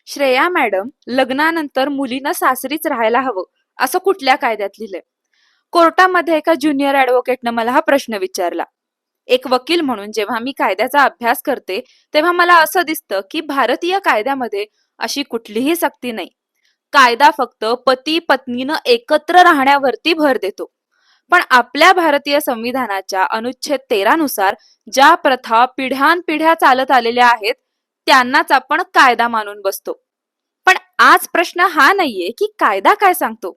Shreya madam, लग्नानंतर मुलीनं सासरीच राहायला हवं असं कुठल्या कायद्यात लिहिलंय? कोर्टामध्ये एका ज्युनियर ॲडव्होकेटनं मला हा प्रश्न विचारला. एक वकील म्हणून जेव्हा मी कायद्याचा अभ्यास करते तेव्हा मला असं दिसतं की भारतीय कायद्यामध्ये अशी कुठलीही सक्ती नाही. कायदा फक्त पती पत्नीनं एकत्र राहण्यावरती भर देतो. पण आपल्या भारतीय संविधानाच्या अनुच्छेद 13 नुसार ज्या प्रथा पिढ्यानपिढ्या चालत आलेल्या आहेत त्यांनाच आपण कायदा मानून बसतो. पण आज प्रश्न हा नाहीये की कायदा काय सांगतो.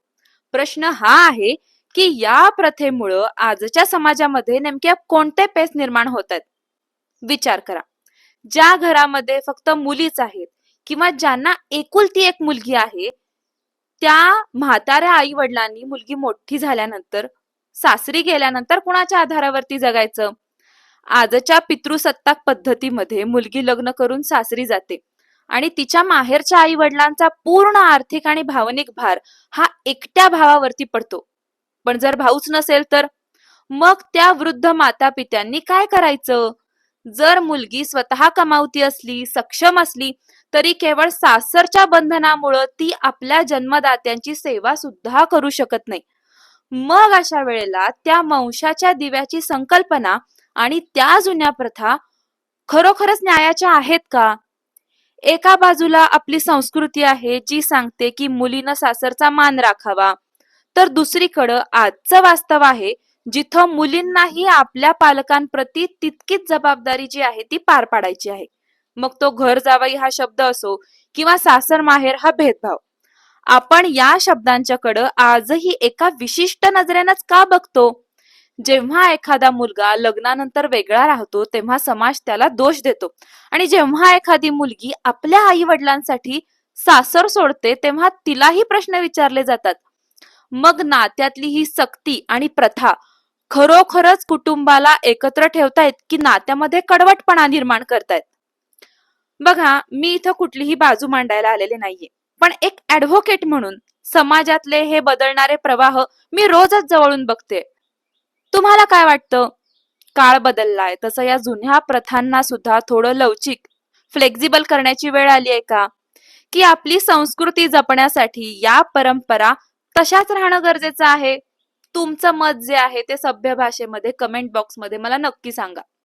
प्रश्न हा आहे की या प्रथेमुळं आजच्या समाजामध्ये नेमक्या कोणते पेच निर्माण होत आहेत. विचार करा, ज्या घरामध्ये फक्त मुलीच आहेत किंवा ज्यांना एकुलती एक मुलगी आहे, त्या म्हाताऱ्या आई वडिलांनी मुलगी मोठी झाल्यानंतर सासरी गेल्यानंतर कुणाच्या आधारावरती जगायचं? आजच्या पितृसत्ताक पद्धतीमध्ये मुलगी लग्न करून सासरी जाते आणि तिच्या माहेरच्या आई वडिलांचा पूर्ण आर्थिक आणि भावनिक भार हा एकट्या भावावरती पडतो. पण जर भाऊच नसेल तर मग त्या वृद्ध माता पित्यांनी काय करायचं? जर मुलगी स्वतः कमावती असली, सक्षम असली, तरी केवळ सासरच्या बंधनामुळं ती आपल्या जन्मदात्यांची सेवा सुद्धा करू शकत नाही. मग अशा वेळेला त्या वंशाच्या दिव्याची संकल्पना आणि त्या जुन्या प्रथा खरोखरच न्यायाच्या आहेत का? एका बाजूला आपली संस्कृती आहे जी सांगते की मुलीनं सासरचा मान राखावा, तर दुसरीकडं आजचं वास्तव आहे जिथं मुलींनाही आपल्या पालकांप्रती तितकीच जबाबदारी जी आहे ती पार पाडायची आहे. मग तो घर जावई हा शब्द असो किंवा सासर माहेर हा भेदभाव. आपण या शब्दांच्याकडं आजही एका विशिष्ट नजरेनंच का बघतो? जेव्हा एखादा मुलगा लग्नानंतर वेगळा राहतो तेव्हा समाज त्याला दोष देतो, आणि जेव्हा एखादी मुलगी आपल्या आई वडिलांसाठी सासर सोडते तेव्हा तिलाही प्रश्न विचारले जातात. मग नात्यातली ही सक्ती आणि प्रथा खरोखरच कुटुंबाला एकत्र ठेवतायत की नात्यामध्ये कडवटपणा निर्माण करतायत? बघा, मी इथं कुठलीही बाजू मांडायला आलेले नाहीये, पण एक ॲडव्होकेट म्हणून समाजातले हे बदलणारे प्रवाह मी रोजच जवळून बघते. तुम्हाला काय वाटतं? काळ बदललाय तसं या जुन्या प्रथांना सुद्धा थोडं लवचिक, फ्लेक्झिबल करण्याची वेळ आली आहे का? की आपली संस्कृती जपण्यासाठी या परंपरा तशाच राहणं गरजेचं आहे? तुमचं मत जे आहे ते सभ्य भाषेमध्ये कमेंट बॉक्समध्ये मला नक्की सांगा.